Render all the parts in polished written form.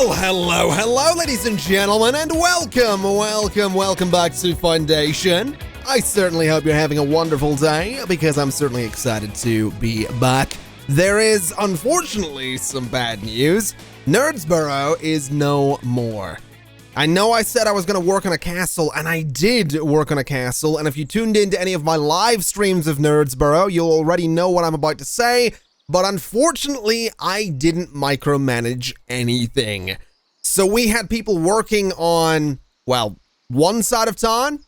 Well, hello, ladies and gentlemen, and welcome back to Foundation. I certainly hope you're having a wonderful day, because I'm certainly excited to be back. There is, unfortunately, some bad news. Nerdsborough is no more. I know I said I was going to work on a castle, and I did work on a castle, and if you tuned into any of my live streams of Nerdsborough, you'll already know what I'm about to say. But unfortunately, I didn't micromanage anything. So we had people working on, well, one side of town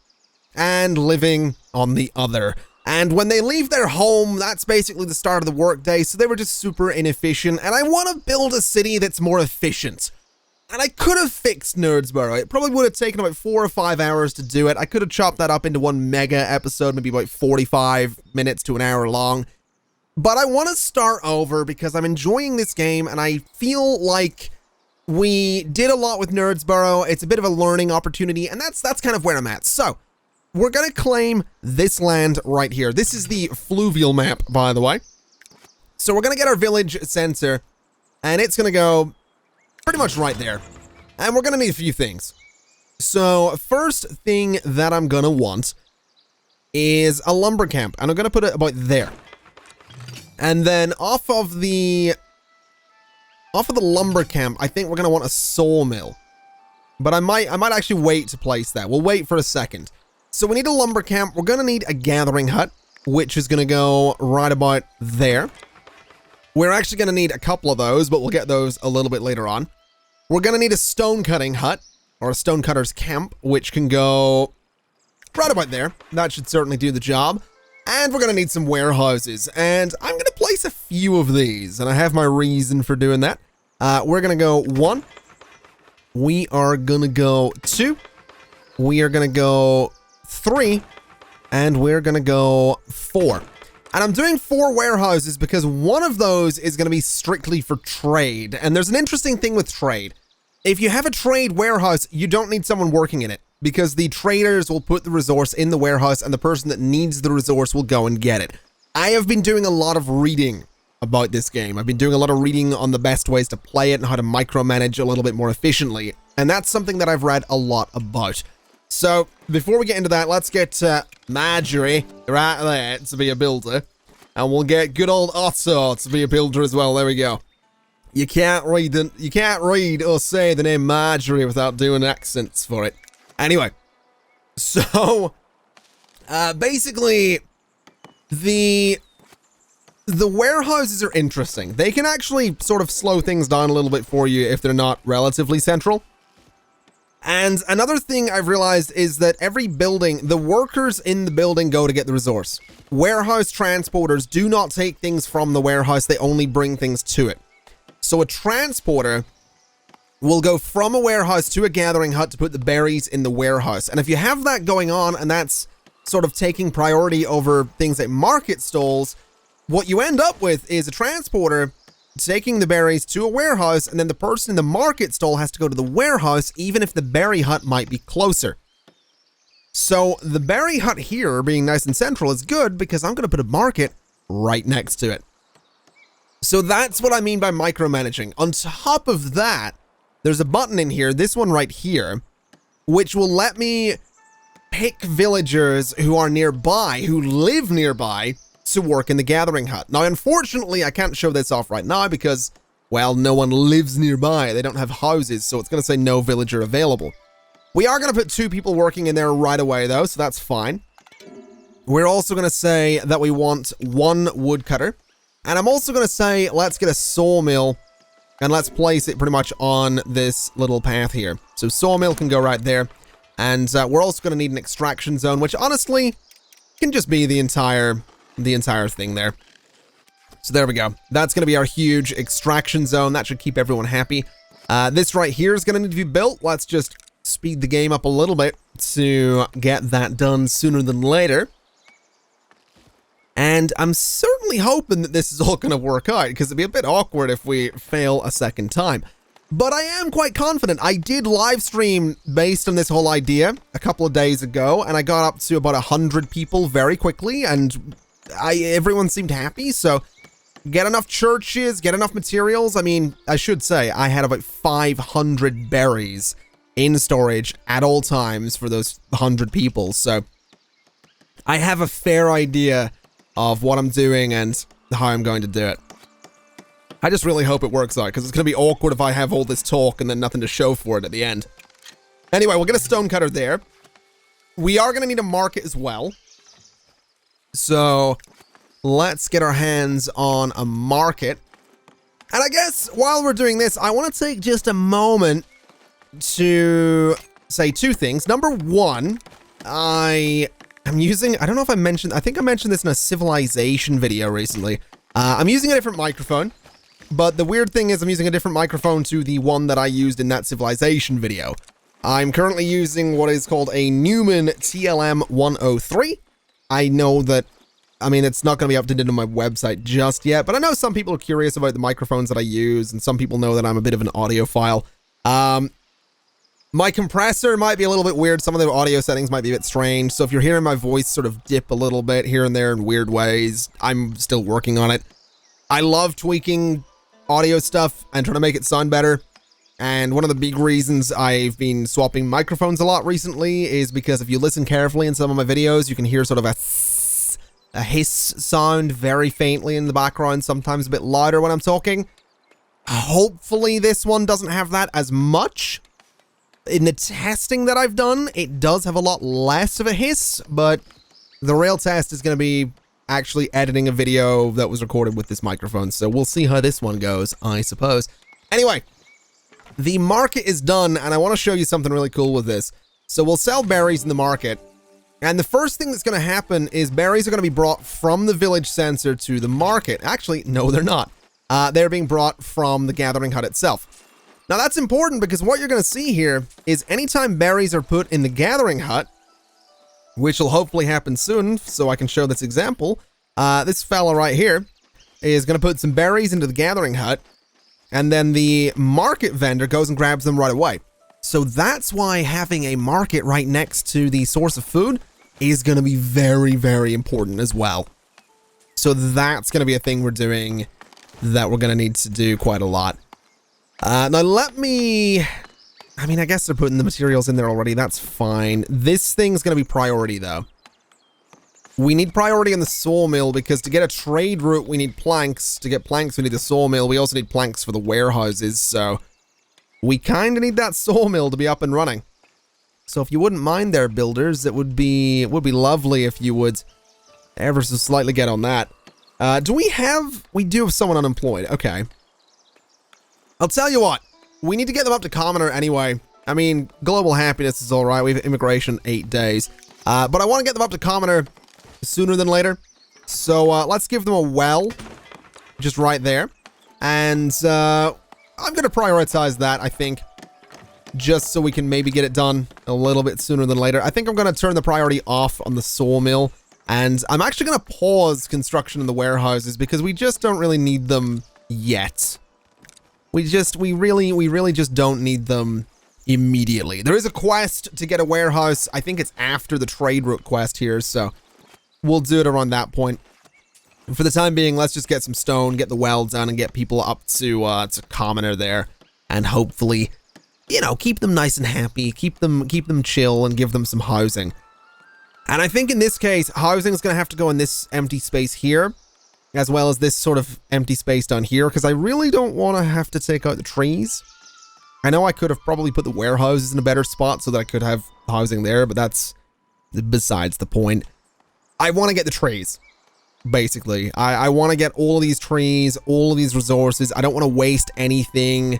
and living on the other. And when they leave their home, that's basically the start of the workday, so they were just super inefficient. And I want to build a city that's more efficient. And I could have fixed Nerdsborough. It probably would have taken about 4 or 5 hours to do it. I could have chopped that up into one mega episode, maybe about 45 minutes to an hour long. But I want to start over because I'm enjoying this game and I feel like we did a lot with Nerdsborough. It's a bit of a learning opportunity and that's kind of where I'm at. So we're going to claim this land right here. This is the fluvial map, by the way. So we're going to get our village center and it's going to go pretty much right there. And we're going to need a few things. So first thing that I'm going to want is a lumber camp and I'm going to put it about there. And then off of the lumber camp, I think we're going to want a sawmill. But I might actually wait to place that. We'll wait for a second. So we need a lumber camp. We're going to need a gathering hut, which is going to go right about there. We're actually going to need a couple of those, but we'll get those a little bit later on. We're going to need a stone cutting hut, or a stone cutter's camp, which can go right about there. That should certainly do the job. And we're going to need some warehouses, and I'm going to place a few of these, and I have my reason for doing that. We're going to go 1. We are going to go 2. We are going to go 3. And we're going to go 4. And I'm doing 4 warehouses because one of those is going to be strictly for trade. And there's an interesting thing with trade. If you have a trade warehouse, you don't need someone working in it, because the traders will put the resource in the warehouse and the person that needs the resource will go and get it. I have been doing a lot of reading about this game. I've been doing a lot of reading on the best ways to play it and how to micromanage a little bit more efficiently. And that's something that I've read a lot about. So before we get into that, let's get Marjorie right there to be a builder. And we'll get good old Otto to be a builder as well. There we go. You can't read or say the name Marjorie without doing accents for it. Anyway, so basically the warehouses are interesting. They can actually sort of slow things down a little bit for you if they're not relatively central. And another thing I've realized is that every building, the workers in the building go to get the resource. Warehouse transporters do not take things from the warehouse, they only bring things to it. So a transporter will go from a warehouse to a gathering hut to put the berries in the warehouse. And if you have that going on and that's sort of taking priority over things like market stalls, what you end up with is a transporter taking the berries to a warehouse, and then the person in the market stall has to go to the warehouse even if the berry hut might be closer. So the berry hut here being nice and central is good because I'm going to put a market right next to it. So that's what I mean by micromanaging. On top of that, there's a button in here, this one right here, which will let me pick villagers who are nearby, who live nearby, to work in the gathering hut. Now, unfortunately, I can't show this off right now because, well, no one lives nearby. They don't have houses, so it's going to say no villager available. We are going to put 2 people working in there right away, though, so that's fine. We're also going to say that we want 1 woodcutter. And I'm also going to say, let's get a sawmill and let's place it pretty much on this little path here. So sawmill can go right there. And we're also going to need an extraction zone, which honestly can just be the entire thing there. So there we go. That's going to be our huge extraction zone. That should keep everyone happy. This right here is going to need to be built. Let's just speed the game up a little bit to get that done sooner than later. And I'm certainly hoping that this is all going to work out, because it'd be a bit awkward if we fail a second time. But I am quite confident. I did live stream based on this whole idea a couple of days ago, and I got up to about 100 people very quickly, and everyone seemed happy, so get enough churches, get enough materials. I mean, I should say I had about 500 berries in storage at all times for those 100 people. So I have a fair idea of what I'm doing and how I'm going to do it. I just really hope it works out, because it's going to be awkward if I have all this talk and then nothing to show for it at the end. Anyway, we'll get a stonecutter there. We are going to need a market as well. So let's get our hands on a market. And I guess while we're doing this, I want to take just a moment to say two things. Number one, I don't know if I mentioned, I think I mentioned this in a Civilization video recently. I'm using a different microphone, but the weird thing is I'm using a different microphone to the one that I used in that Civilization video. I'm currently using what is called a Neumann TLM 103. I know that, I mean, it's not going to be updated on my website just yet, but I know some people are curious about the microphones that I use, and some people know that I'm a bit of an audiophile. My compressor might be a little bit weird. Some of the audio settings might be a bit strange. So if you're hearing my voice sort of dip a little bit here and there in weird ways, I'm still working on it. I love tweaking audio stuff and trying to make it sound better. And one of the big reasons I've been swapping microphones a lot recently is because if you listen carefully in some of my videos, you can hear sort of a hiss sound very faintly in the background, sometimes a bit louder when I'm talking. Hopefully this one doesn't have that as much. In the testing that I've done, it does have a lot less of a hiss, but the real test is going to be actually editing a video that was recorded with this microphone. So we'll see how this one goes, I suppose. Anyway, the market is done, and I want to show you something really cool with this. So we'll sell berries in the market, and the first thing that's going to happen is berries are going to be brought from the village center to the market. Actually, no, they're not. They're being brought from the gathering hut itself. Now that's important because what you're going to see here is anytime berries are put in the gathering hut, which will hopefully happen soon, so I can show this example, this fella right here is going to put some berries into the gathering hut, and then the market vendor goes and grabs them right away. So that's why having a market right next to the source of food is going to be very, very important as well. So that's going to be a thing we're doing that we're going to need to do quite a lot. Now let me, I mean, I guess they're putting the materials in there already. That's fine. This thing's going to be priority though. We need priority on the sawmill because to get a trade route, we need planks. To get planks, we need the sawmill. We also need planks for the warehouses. So we kind of need that sawmill to be up and running. So if you wouldn't mind there, builders, it would be lovely if you would ever so slightly get on that. We do have someone unemployed. Okay. I'll tell you what, we need to get them up to commoner anyway. I mean, global happiness is all right. We have immigration 8 days. But I want to get them up to commoner sooner than later. So let's give them a well just right there. And I'm going to prioritize that, I think, just so we can maybe get it done a little bit sooner than later. I think I'm going to turn the priority off on the sawmill. And I'm actually going to pause construction in the warehouses because we just don't really need them yet. We really just don't need them immediately. There is a quest to get a warehouse. I think it's after the trade route quest here, so we'll do it around that point. For the time being, let's just get some stone, get the well done, and get people up to commoner there, and hopefully, you know, keep them nice and happy, keep them chill, and give them some housing. And I think in this case, housing is going to have to go in this empty space here, as well as this sort of empty space down here, because I really don't want to have to take out the trees. I know I could have probably put the warehouses in a better spot so that I could have housing there, but that's besides the point. I want to get the trees, basically. I want to get all of these trees, all of these resources. I don't want to waste anything.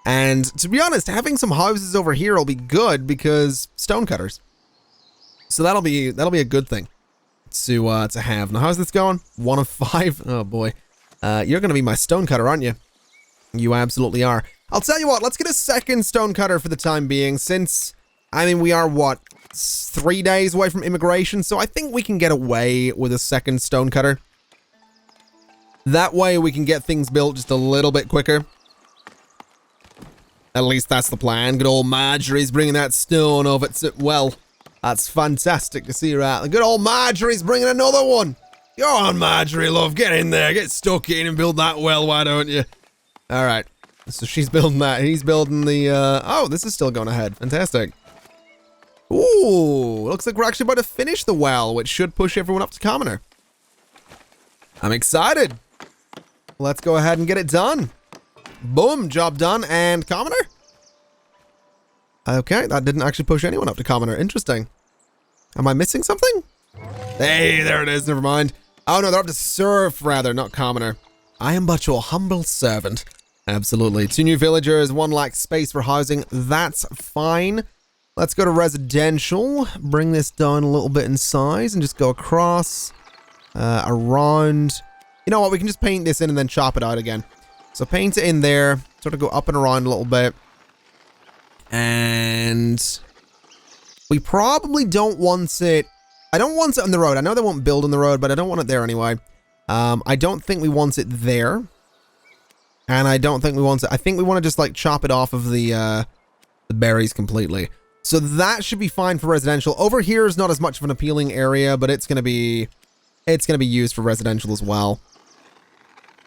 And to be honest, having some houses over here will be good because stonecutters. So that'll be a good thing to have. Now, how's this going? 1 of 5? Oh boy. You're gonna be my stonecutter, aren't you? You absolutely are. I'll tell you what, let's get a second stonecutter for the time being, since, I mean, we are, what, 3 days away from immigration, so I think we can get away with a second stonecutter. That way we can get things built just a little bit quicker. At least that's the plan. Good old Marjorie's bringing that stone over to, well, that's fantastic to see, right? The good old Marjorie's bringing another one. Go on, Marjorie, love, get in there, get stuck in and build that well, why don't you? All right, so she's building that. He's building the, oh, this is still going ahead. Fantastic. Ooh, looks like we're actually about to finish the well, which should push everyone up to commoner. I'm excited. Let's go ahead and get it done. Boom, job done, and commoner. Okay, that didn't actually push anyone up to commoner. Interesting. Am I missing something? Hey, there it is, never mind. Oh no, they're up to serf rather, not commoner. I am but your humble servant. Absolutely. 2 new villagers, 1 lacks space for housing. That's fine. Let's go to residential. Bring this down a little bit in size and just go across, around. You know what? We can just paint this in and then chop it out again. So paint it in there, sort of go up and around a little bit. And we probably don't want it. I don't want it on the road. I know they won't build on the road, but I don't want it there anyway. I don't think we want it there. And I don't think we want it. I think we want to just like chop it off of the berries completely. So that should be fine for residential. Over here is not as much of an appealing area, but it's gonna be used for residential as well.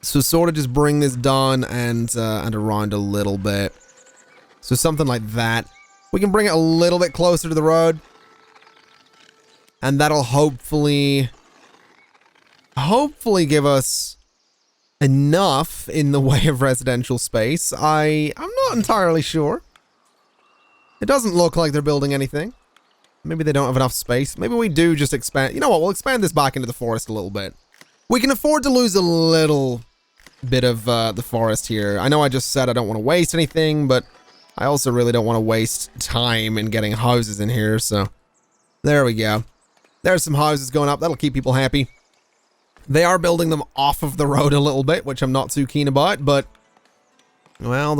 So sort of just bring this down and around a little bit. So something like that. We can bring it a little bit closer to the road. And that'll hopefully give us enough in the way of residential space. I'm not entirely sure. It doesn't look like they're building anything. Maybe they don't have enough space. Maybe we do just expand. You know what? We'll expand this back into the forest a little bit. We can afford to lose a little bit of the forest here. I know I just said I don't want to waste anything, but I also really don't want to waste time in getting houses in here. So there we go. There's some houses going up. That'll keep people happy. They are building them off of the road a little bit, which I'm not too keen about, but well,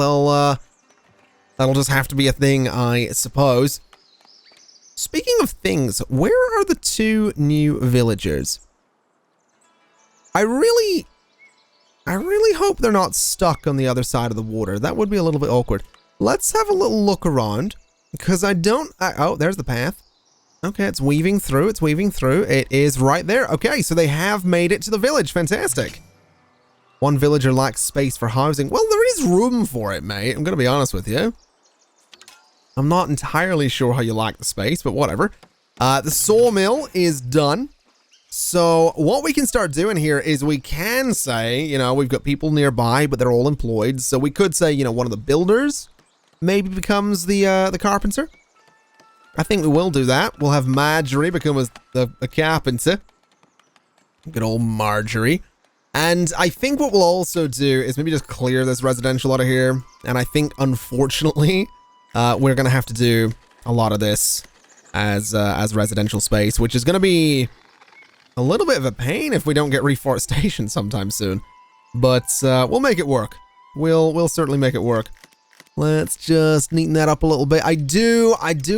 that'll just have to be a thing, I suppose. Speaking of things, where are the 2 new villagers? I really hope they're not stuck on the other side of the water. That would be a little bit awkward. Let's have a little look around, because oh, there's the path. Okay, it's weaving through, It is right there. Okay, so they have made it to the village. Fantastic. 1 villager lacks space for housing. Well, there is room for it, mate. I'm going to be honest with you. I'm not entirely sure how you like the space, but whatever. The sawmill is done. So what we can start doing here is we can say, you know, we've got people nearby, but they're all employed. So we could say, you know, one of the builders maybe becomes the carpenter. I think we will do that. We'll have Marjorie become the carpenter. Good old Marjorie. And I think what we'll also do is maybe just clear this residential out of here. And I think, unfortunately, we're going to have to do a lot of this as residential space, which is going to be a little bit of a pain if we don't get reforestation sometime soon. But we'll make it work. We'll certainly make it work. Let's just neaten that up a little bit. I do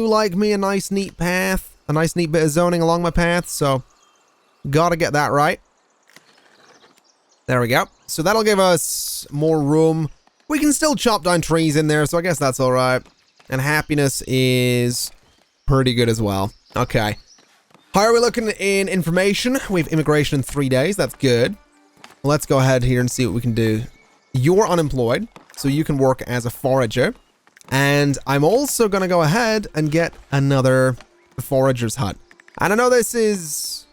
like me a nice neat path, a nice neat bit of zoning along my path, so gotta get that right. There we go. So that'll give us more room. We can still chop down trees in there, so I guess that's all right. And happiness is pretty good as well. Okay. How are we looking in information? We have immigration in 3 days. That's good. Let's go ahead here and see what we can do. You're unemployed, so you can work as a forager. And I'm also going to go ahead and get another forager's hut. And I know this is...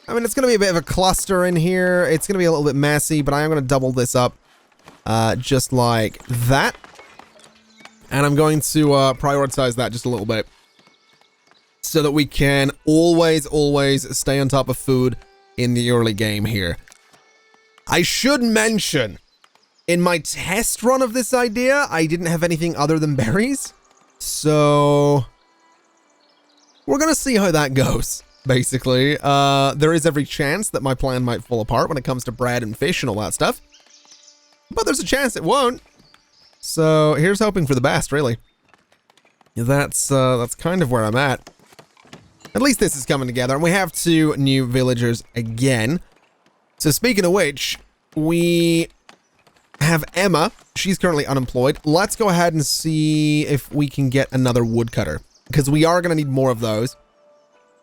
I mean, it's going to be a bit of a cluster in here. It's going to be a little bit messy, but I am going to double this up just like that. And I'm going to prioritize that just a little bit so that we can always stay on top of food in the early game here. I should mention, in my test run of this idea, I didn't have anything other than berries. So we're going to see how that goes, basically. There is every chance that my plan might fall apart when it comes to bread and fish and all that stuff. But there's a chance it won't. So here's hoping for the best, really. That's kind of where I'm at. At least this is coming together. And we have 2 new villagers again. So speaking of which, we have Emma. She's currently unemployed. Let's go ahead and see if we can get another woodcutter, because we are going to need more of those.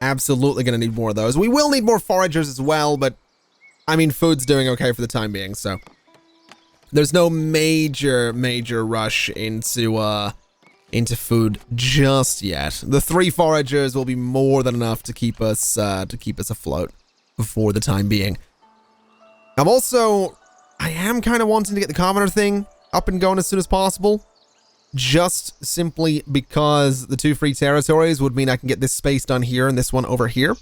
Absolutely going to need more of those. We will need more foragers as well, but I mean, food's doing okay for the time being, so there's no major rush into food just yet. The 3 foragers will be more than enough to keep us afloat for the time being. I am kind of wanting to get the commoner thing up and going as soon as possible, just simply because the 2 free territories would mean I can get this space done here and this one over here,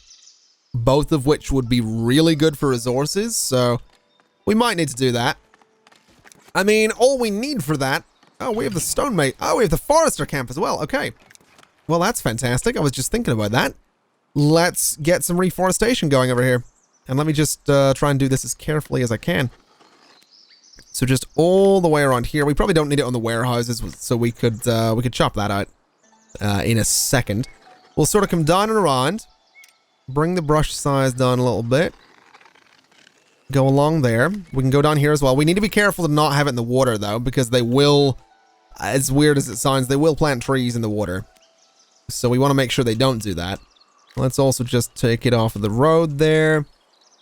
both of which would be really good for resources, so we might need to do that. I mean, all we need for that... Oh, we have the stonemason. Oh, we have the forester camp as well. Okay. Well, that's fantastic. I was just thinking about that. Let's get some reforestation going over here. And let me just try and do this as carefully as I can. So just all the way around here. We probably don't need it on the warehouses, so we could chop that out in a second. We'll sort of come down and around. Bring the brush size down a little bit. Go along there. We can go down here as well. We need to be careful to not have it in the water, though, because they will, as weird as it sounds, they will plant trees in the water. So we want to make sure they don't do that. Let's also just take it off of the road there.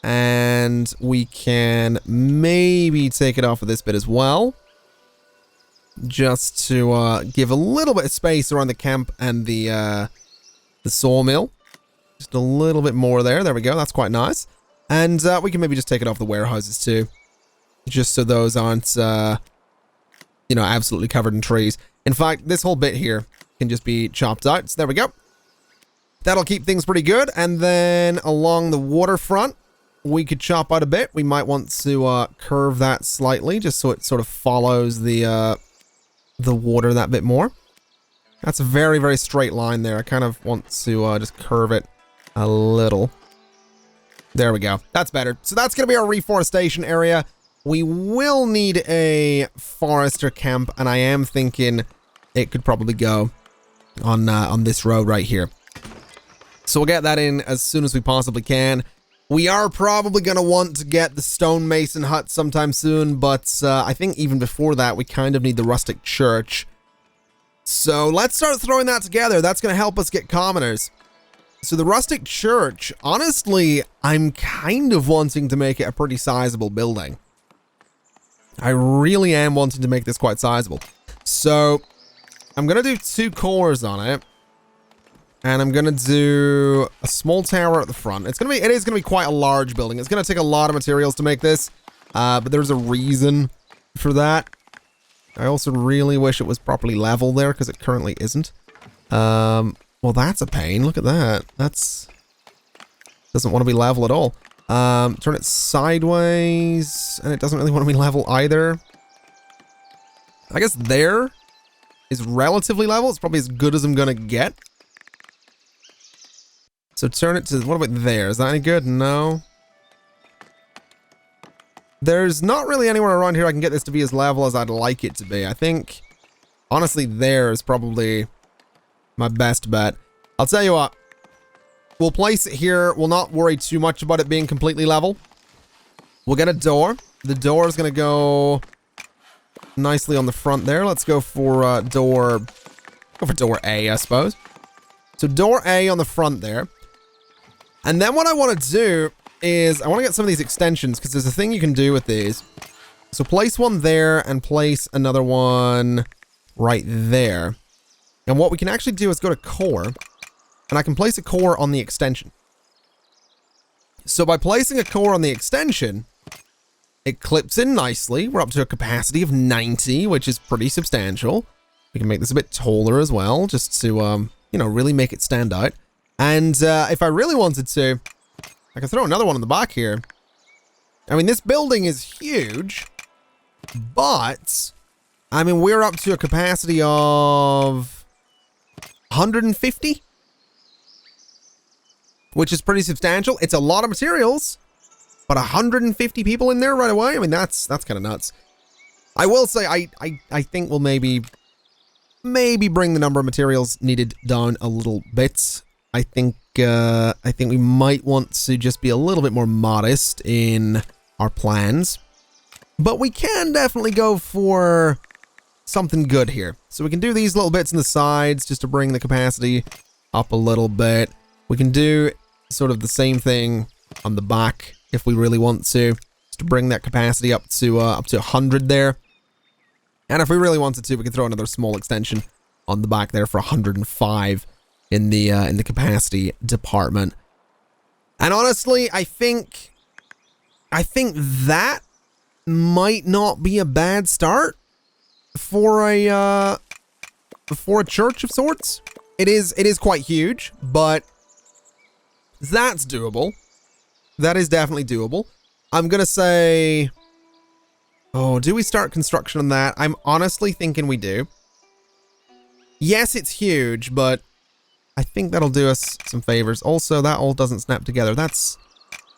And we can maybe take it off of this bit as well. Just to give a little bit of space around the camp and the sawmill. Just a little bit more there. There we go. That's quite nice. And we can maybe just take it off the warehouses too. Just so those aren't, absolutely covered in trees. In fact, this whole bit here can just be chopped out. So there we go. That'll keep things pretty good. And then along the waterfront, we could chop out a bit. We might want to curve that slightly just so it sort of follows the water that bit more. That's a very, very straight line there. I kind of want to just curve it a little. There we go. That's better. So that's going to be our reforestation area. We will need a forester camp, and I am thinking it could probably go on this road right here. So we'll get that in as soon as we possibly can. We are probably going to want to get the stonemason hut sometime soon, but I think even before that, we kind of need the rustic church. So let's start throwing that together. That's going to help us get commoners. So the rustic church, honestly, I'm kind of wanting to make it a pretty sizable building. I really am wanting to make this quite sizable. So I'm going to do 2 cores on it. And I'm going to do a small tower at the front. It is going to be quite a large building. It's going to take a lot of materials to make this. But there's a reason for that. I also really wish it was properly level there because it currently isn't. Well, that's a pain. Look at that. Doesn't want to be level at all. Turn it sideways, and it doesn't really want to be level either. I guess there is relatively level. It's probably as good as I'm going to get. So turn it to, what about there? Is that any good? No. There's not really anywhere around here I can get this to be as level as I'd like it to be. I think, honestly, there is probably my best bet. I'll tell you what. We'll place it here. We'll not worry too much about it being completely level. We'll get a door. The door is going to go nicely on the front there. Let's go for door A, I suppose. So door A on the front there. And then what I want to do is I want to get some of these extensions because there's a thing you can do with these. So place one there and place another one right there. And what we can actually do is go to core, and I can place a core on the extension. So by placing a core on the extension, it clips in nicely. We're up to a capacity of 90, which is pretty substantial. We can make this a bit taller as well, just to, really make it stand out. And if I really wanted to, I could throw another one in the back here. I mean, this building is huge, but, I mean, we're up to a capacity of 150, which is pretty substantial. It's a lot of materials, but 150 people in there right away? I mean, that's kind of nuts. I will say, I think we'll maybe bring the number of materials needed down a little bit. I think we might want to just be a little bit more modest in our plans, but we can definitely go for something good here. So we can do these little bits in the sides just to bring the capacity up a little bit. We can do sort of the same thing on the back if we really want to. just to bring that capacity up to 100 there. And if we really wanted to, we could throw another small extension on the back there for 105 in the capacity department. And honestly, I think that might not be a bad start for a church of sorts. It is quite huge, but that's doable. That is definitely doable. I'm gonna say, oh, do we start construction on that? I'm honestly thinking we do. Yes, it's huge, but I think that'll do us some favors. Also, that all doesn't snap together. That's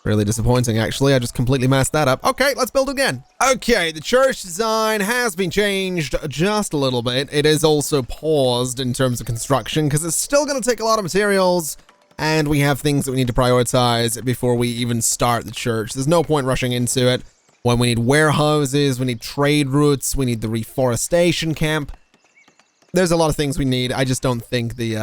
really disappointing, actually. I just completely messed that up. Okay, let's build again. Okay, the church design has been changed just a little bit. It is also paused in terms of construction because it's still going to take a lot of materials, and we have things that we need to prioritize before we even start the church. There's no point rushing into it when we need warehouses, we need trade routes, we need the reforestation camp. There's a lot of things we need. I just don't think the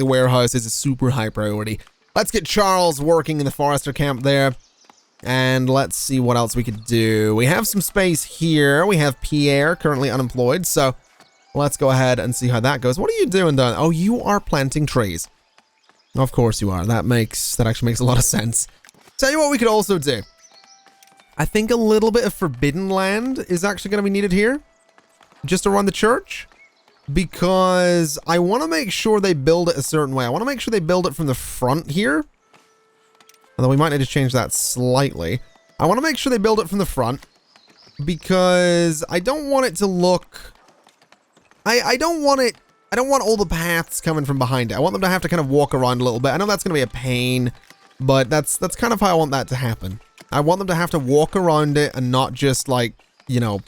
warehouse is a super high priority. Let's get Charles working in the forester camp there. And let's see what else we could do. We have some space here. We have Pierre currently unemployed. So let's go ahead and see how that goes. What are you doing, Don? Oh, you are planting trees. Of course you are. That actually makes a lot of sense. Tell you what we could also do. I think a little bit of forbidden land is actually going to be needed here. Just around the church. Because I want to make sure they build it a certain way. I want to make sure they build it from the front here. Although we might need to change that slightly. I want to make sure they build it from the front. Because I don't want it to look... I don't want all the paths coming from behind it. I want them to have to kind of walk around a little bit. I know that's going to be a pain. But that's kind of how I want that to happen. I want them to have to walk around it and not just like, you know,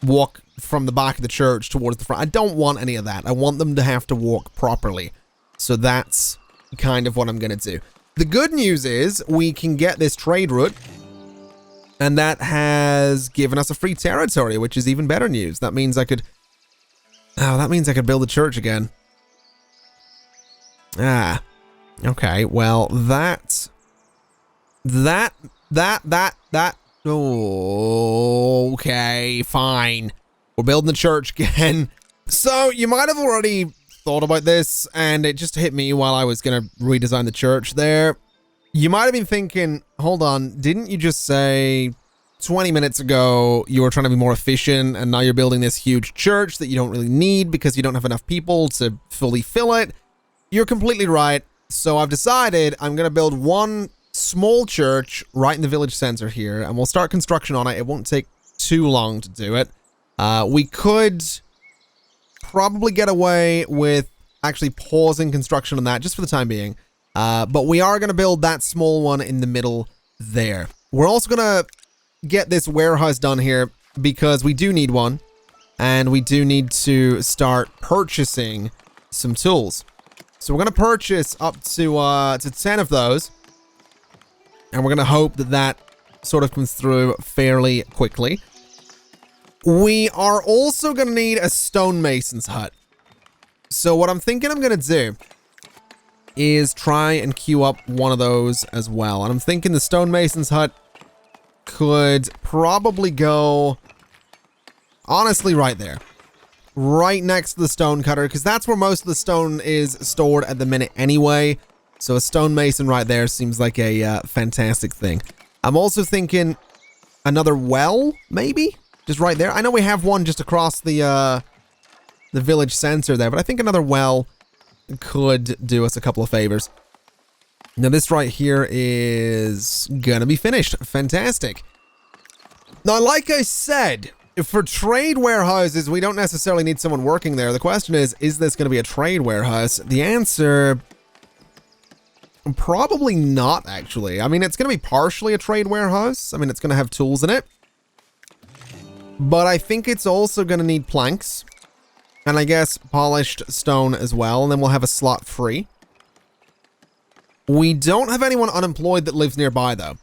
walk from the back of the church towards the front. I don't want any of that. I want them to have to walk properly. So that's kind of what I'm going to do. The good news is we can get this trade route, and that has given us a free territory, which is even better news. That means I could build a church again. Ah. Okay. Well, okay, fine. We're building the church again. So you might have already thought about this, and it just hit me while I was going to redesign the church there. You might have been thinking, hold on, didn't you just say 20 minutes ago you were trying to be more efficient, and now you're building this huge church that you don't really need because you don't have enough people to fully fill it? You're completely right. So I've decided I'm going to build one small church right in the village center here, and we'll start construction on it. It won't take too long to do it. We could probably get away with actually pausing construction on that just for the time being. But we are going to build that small one in the middle there. We're also going to get this warehouse done here because we do need one, and we do need to start purchasing some tools. So we're going to purchase up to 10 of those. And we're going to hope that that sort of comes through fairly quickly. We are also going to need a stonemason's hut. So what I'm thinking I'm going to do is try and queue up one of those as well. And I'm thinking the stonemason's hut could probably go, honestly, right there. Right next to the stone cutter, because that's where most of the stone is stored at the minute anyway. So a stonemason right there seems like a fantastic thing. I'm also thinking another well, maybe? Just right there. I know we have one just across the village center there, but I think another well could do us a couple of favors. Now this right here is gonna be finished. Fantastic. Now, like I said, for trade warehouses, we don't necessarily need someone working there. The question is this going to be a trade warehouse? The answer, probably not, actually. I mean, it's going to be partially a trade warehouse. I mean, it's going to have tools in it. But I think it's also going to need planks. And I guess polished stone as well. And then we'll have a slot free. We don't have anyone unemployed that lives nearby, though.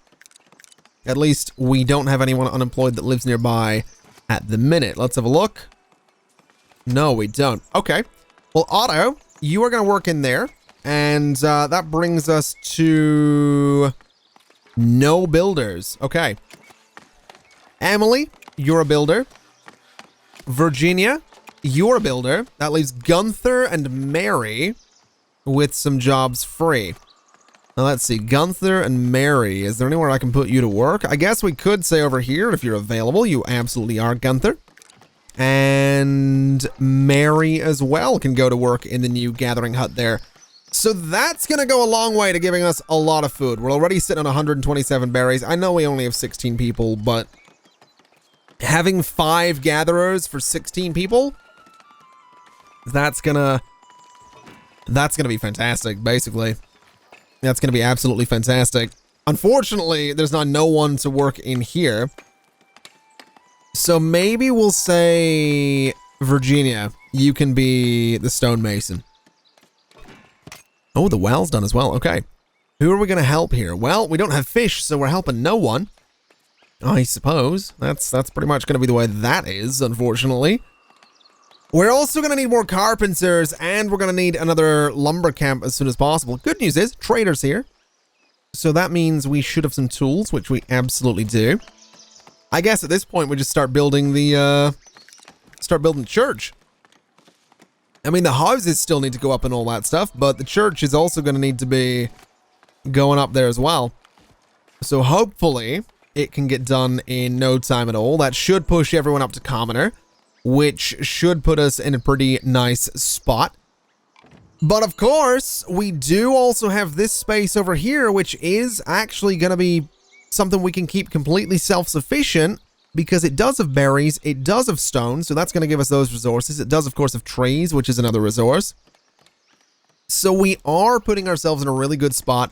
At least, we don't have anyone unemployed that lives nearby at the minute. Let's have a look. No, we don't. Okay. Well, Otto, you are going to work in there. And that brings us to no builders. Okay. Emily, you're a builder. Virginia, you're a builder. That leaves Gunther and Mary with some jobs free. Now let's see, Gunther and Mary. Is there anywhere I can put you to work? I guess we could say over here if you're available. You absolutely are, Gunther. And Mary as well can go to work in the new gathering hut there. So that's going to go a long way to giving us a lot of food. We're already sitting on 127 berries. I know we only have 16 people, but having 5 gatherers for 16 people, that's gonna be fantastic, basically. That's gonna be absolutely fantastic. Unfortunately, there's no one to work in here. So maybe we'll say, Virginia, you can be the stonemason. Oh, the well's done as well. Okay. Who are we going to help here? Well, we don't have fish, so we're helping no one. I suppose. That's pretty much going to be the way that is, unfortunately. We're also going to need more carpenters, and we're going to need another lumber camp as soon as possible. Good news is, traders here. So that means we should have some tools, which we absolutely do. I guess at this point, we just start building the church. I mean, the houses still need to go up and all that stuff, but the church is also going to need to be going up there as well. So hopefully it can get done in no time at all. That should push everyone up to commoner, which should put us in a pretty nice spot. But of course, we do also have this space over here, which is actually going to be something we can keep completely self-sufficient, because it does have berries, it does have stone, so that's going to give us those resources. It does, of course, have trees, which is another resource. So we are putting ourselves in a really good spot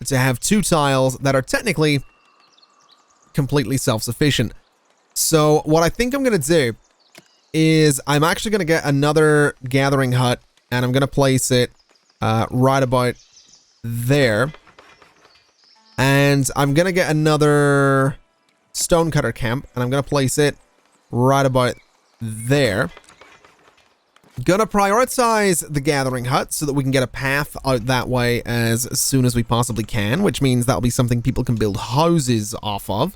to have 2 tiles that are technically completely self-sufficient. So what I think I'm going to do is I'm actually going to get another gathering hut, and I'm going to place it right about there. And I'm going to get another stonecutter camp, and I'm going to place it right about there. Gonna prioritize the gathering hut so that we can get a path out that way as soon as we possibly can, which means that'll be something people can build houses off of.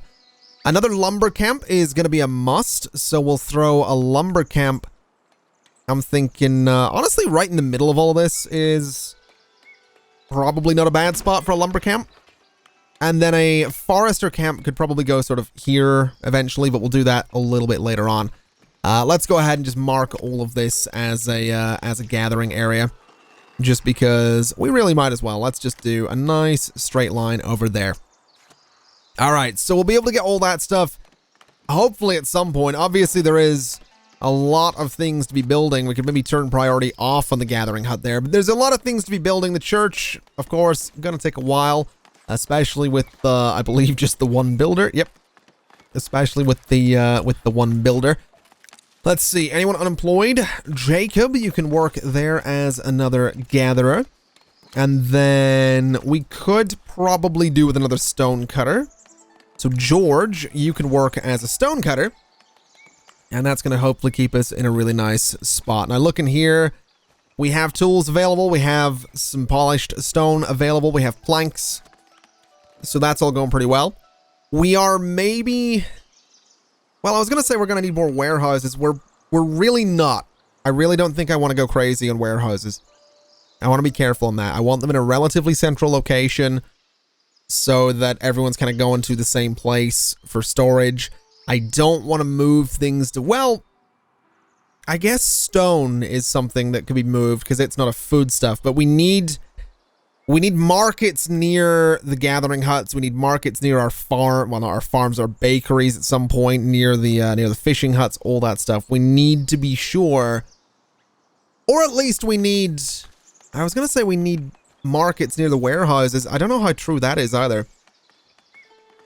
Another lumber camp is going to be a must, so we'll throw a lumber camp. I'm thinking, honestly, right in the middle of all of this is probably not a bad spot for a lumber camp. And then a forester camp could probably go sort of here eventually, but we'll do that a little bit later on. Let's go ahead and just mark all of this as a gathering area, just because we really might as well. Let's just do a nice straight line over there. All right, so we'll be able to get all that stuff hopefully at some point. Obviously, there is a lot of things to be building. We could maybe turn priority off on the gathering hut there, but there's a lot of things to be building. The church, of course, going to take a while. Especially with, I believe, just the one builder. Yep. Especially with the one builder. Let's see. Anyone unemployed? Jacob, you can work there as another gatherer. And then we could probably do with another stone cutter. So George, you can work as a stone cutter. And that's going to hopefully keep us in a really nice spot. Now look in here. We have tools available. We have some polished stone available. We have planks. So that's all going pretty well. We are maybe... Well, I was going to say we're going to need more warehouses. We're really not. I really don't think I want to go crazy on warehouses. I want to be careful on that. I want them in a relatively central location so that everyone's kind of going to the same place for storage. I don't want to move things to... Well, I guess stone is something that could be moved because it's not a foodstuff, but we need markets near the gathering huts. We need markets near our farm. Well, not our farms, our bakeries at some point near the fishing huts, all that stuff. We need to be sure, or at least we need, I was going to say we need markets near the warehouses. I don't know how true that is either.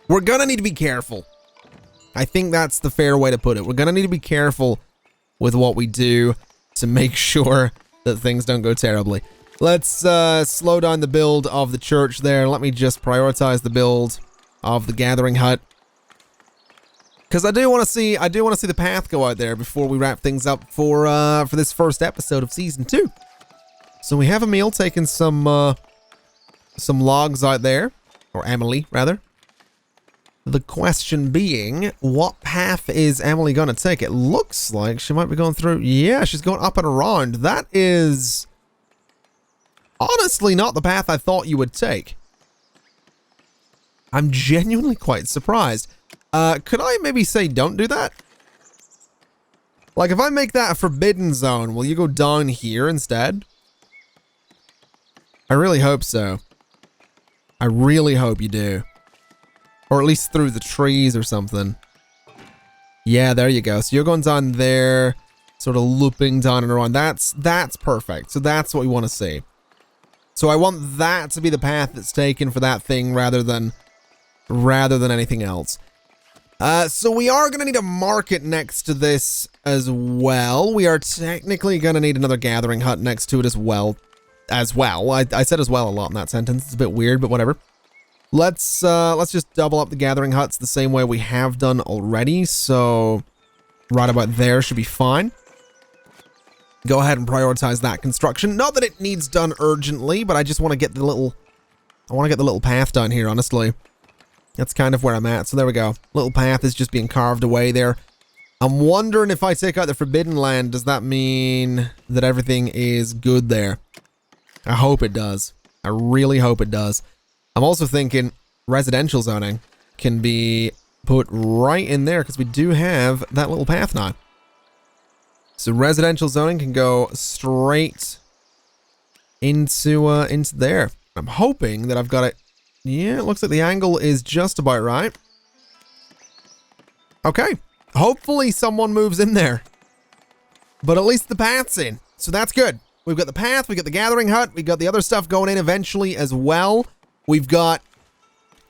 We're going to need to be careful. I think that's the fair way to put it. We're going to need to be careful with what we do to make sure that things don't go terribly. Let's slow down the build of the church there. Let me just prioritize the build of the gathering hut, because I do want to see the path go out there before we wrap things up for this first episode of season 2. So we have Emil taking some logs out there, or Emily rather. The question being, what path is Emily going to take? It looks like she might be going through... Yeah, she's going up and around. That is honestly not the path I thought you would take. I'm genuinely quite surprised. Could I maybe say don't do that? Like, if I make that a forbidden zone, will you go down here instead? I really hope so. I really hope you do. Or at least through the trees or something. Yeah, there you go. So you're going down there, sort of looping down and around. That's perfect. So that's what we want to see. So I want that to be the path that's taken for that thing rather than anything else. So we are going to need a market next to this as well. We are technically going to need another gathering hut next to it as well. I said as well a lot in that sentence. It's a bit weird, but whatever. Let's just double up the gathering huts the same way we have done already. So right about there should be fine. Go ahead and prioritize that construction. Not that it needs done urgently, but I just want to get the little path done here, honestly. That's kind of where I'm at. So there we go. Little path is just being carved away there. I'm wondering if I take out the Forbidden Land, does that mean that everything is good there? I hope it does. I really hope it does. I'm also thinking residential zoning can be put right in there because we do have that little path now. So residential zoning can go straight into there. I'm hoping that I've got it. Yeah, it looks like the angle is just about right. Okay. Hopefully someone moves in there. But at least the path's in. So that's good. We've got the path, we've got the gathering hut, we've got the other stuff going in eventually as well. We've got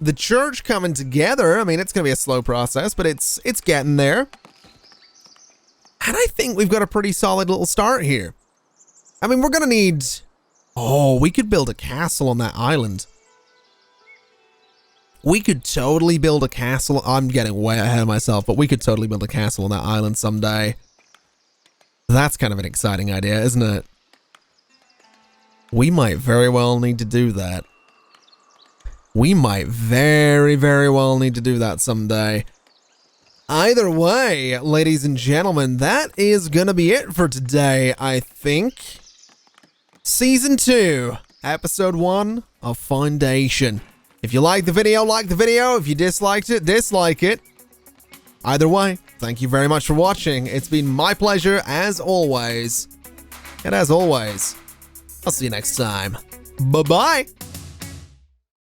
the church coming together. I mean, it's going to be a slow process, but it's getting there. And I think we've got a pretty solid little start here. I mean, we're going to need... Oh, we could build a castle on that island. We could totally build a castle. I'm getting way ahead of myself, but we could totally build a castle on that island someday. That's kind of an exciting idea, isn't it? We might very well need to do that. We might very, very well need to do that someday. Either way, ladies and gentlemen, that is going to be it for today, I think. Season 2, Episode 1 of Foundation. If you liked the video, like the video. If you disliked it, dislike it. Either way, thank you very much for watching. It's been my pleasure, as always. And as always, I'll see you next time. Bye-bye.